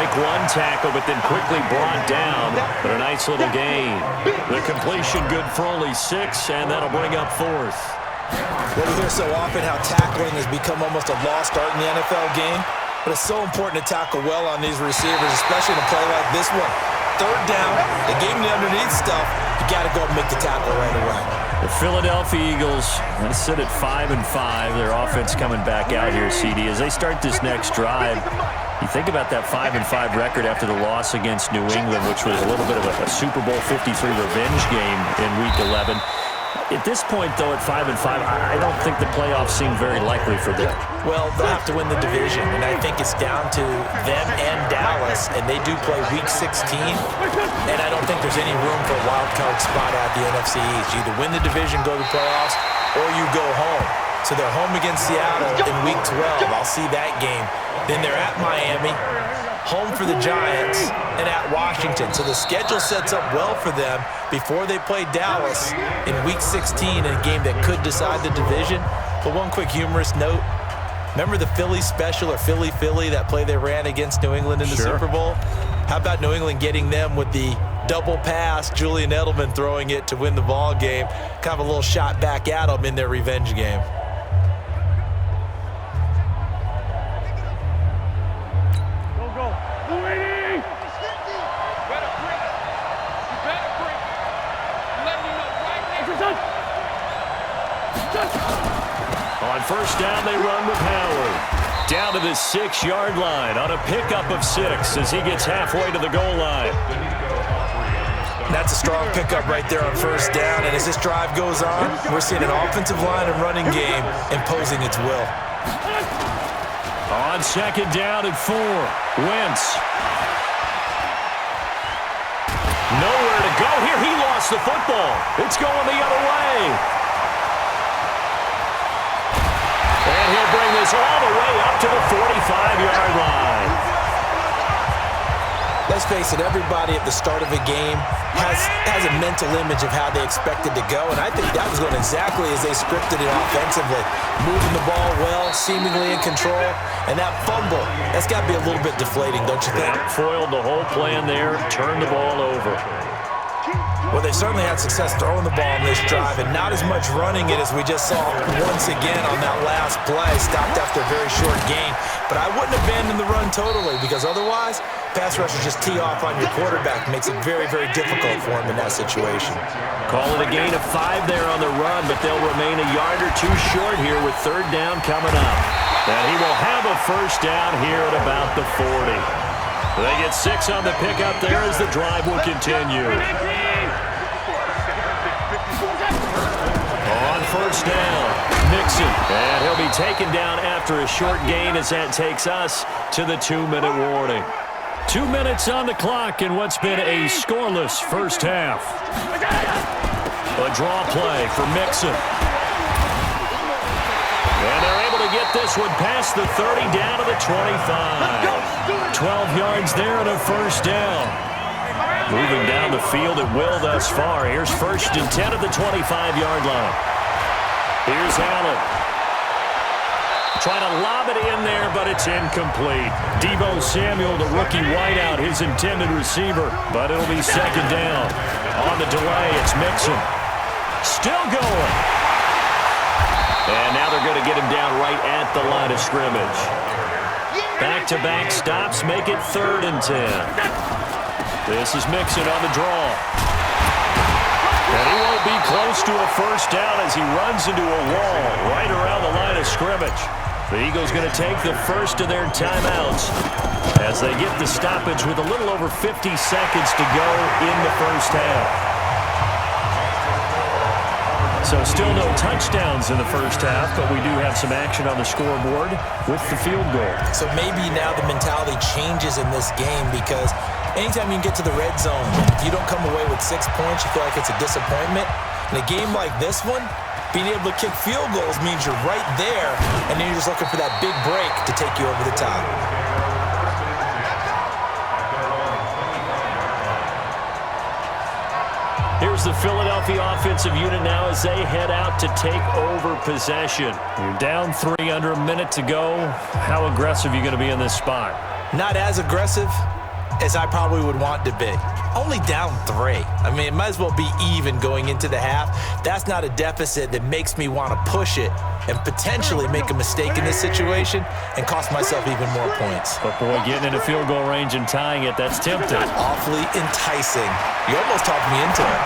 break one tackle, but then quickly brought down. But a nice little gain. The completion good for only 6, and that'll bring up 4th. Well, we hear so often how tackling has become almost a lost art in the NFL game, but it's so important to tackle well on these receivers, especially in a play like this one. 3rd down, they gave him the underneath stuff. You got to go and make the tackle right away. The Philadelphia Eagles sit at 5-5. Their offense coming back out here, CD. As they start this next drive, you think about that 5-5 record after the loss against New England, which was a little bit of a Super Bowl 53 revenge game in Week 11. At this point, though, at 5-5, I don't think the playoffs seem very likely for them. Well, they'll have to win the division, and I think it's down to them and Dallas, and they do play Week 16, and I don't think there's any room for a wild card spot at the NFC East. You either win the division, go to the playoffs, or you go home. So they're home against Seattle in Week 12. I'll see that game. Then they're at Miami, home for the Giants, and at Washington. So the schedule sets up well for them before they play Dallas in Week 16 in a game that could decide the division. But one quick humorous note, remember the Philly special or Philly, that play they ran against New England in the Super Bowl? How about New England getting them with the double pass, Julian Edelman throwing it to win the ball game? Kind of a little shot back at them in their revenge game. On 1st down, they run with Howard. Down to the 6-yard line on a pickup of 6 as he gets halfway to the goal line. That's a strong pickup right there on 1st down, and as this drive goes on, we're seeing an offensive line and running game imposing its will. On 2nd down and 4, Wentz. Nowhere to go here. He lost the football. It's going the other way. And he'll bring this all the way up to the 45-yard line. Let's face it, everybody at the start of a game has a mental image of how they expect it to go, and I think that was going exactly as they scripted it offensively. Moving the ball well, seemingly in control, and that fumble, that's got to be a little bit deflating, don't you think? Foiled the whole plan there, turned the ball over. Well, they certainly had success throwing the ball on this drive and not as much running it as we just saw once again on that last play. Stopped after a very short gain. But I wouldn't abandon the run totally because otherwise, pass rushers just tee off on your quarterback. Makes it very, very difficult for him in that situation. Call it a gain of 5 there on the run, but they'll remain a yard or 2 short here with 3rd down coming up. And he will have a 1st down here at about the 40. They get 6 on the pickup there as the drive will continue. On 1st down, Mixon. And he'll be taken down after a short gain as that takes us to the 2-minute warning. 2 minutes on the clock in what's been a scoreless first half. A draw play for Mixon. And they're able to get this one past the 30 down to the 25. 12 yards there and a 1st down. Moving down the field at will thus far. Here's 1st and 10 at the 25-yard line. Here's Allen. Trying to lob it in there, but it's incomplete. Deebo Samuel, the rookie wideout, his intended receiver. But it'll be 2nd down. On the delay, it's Mixon. Still going. And now they're going to get him down right at the line of scrimmage. Back-to-back stops make it 3rd and 10. This is Mixon on the draw. And he won't be close to a 1st down as he runs into a wall right around the line of scrimmage. The Eagles going to take the first of their timeouts as they get the stoppage with a little over 50 seconds to go in the 1st half. So still no touchdowns in the 1st half, but we do have some action on the scoreboard with the field goal. So maybe now the mentality changes in this game because anytime you can get to the red zone, if you don't come away with 6 points, you feel like it's a disappointment. In a game like this one, being able to kick field goals means you're right there, and then you're just looking for that big break to take you over the top. Here's the Philadelphia offensive unit now as they head out to take over possession. You're down 3 under a minute to go. How aggressive are you going to be in this spot? Not as aggressive as I probably would want to be. Only down 3. I mean, it might as well be even going into the half. That's not a deficit that makes me want to push it and potentially make a mistake in this situation and cost myself even more points. But, boy, getting into field goal range and tying it, that's tempting. Awfully enticing. You almost talked me into it.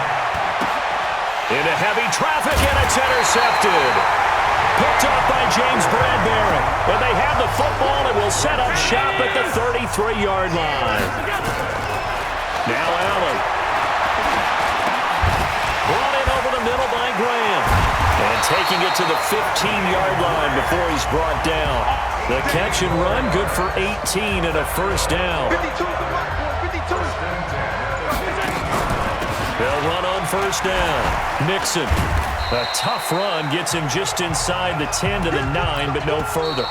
Into heavy traffic, and it's intercepted. Picked up by James Bradbury. And they have the football and will set up shop at the 33-yard line. Now Allen. Brought in over the middle by Graham. And taking it to the 15-yard line before he's brought down. The catch and run, good for 18 and a first down. They'll run on first down. Mixon. A tough run gets him just inside the 10 to the 9, but no further.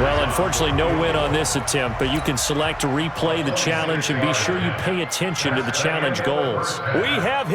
Well, unfortunately, no win on this attempt, but you can select to replay the challenge and be sure you pay attention to the challenge goals. We have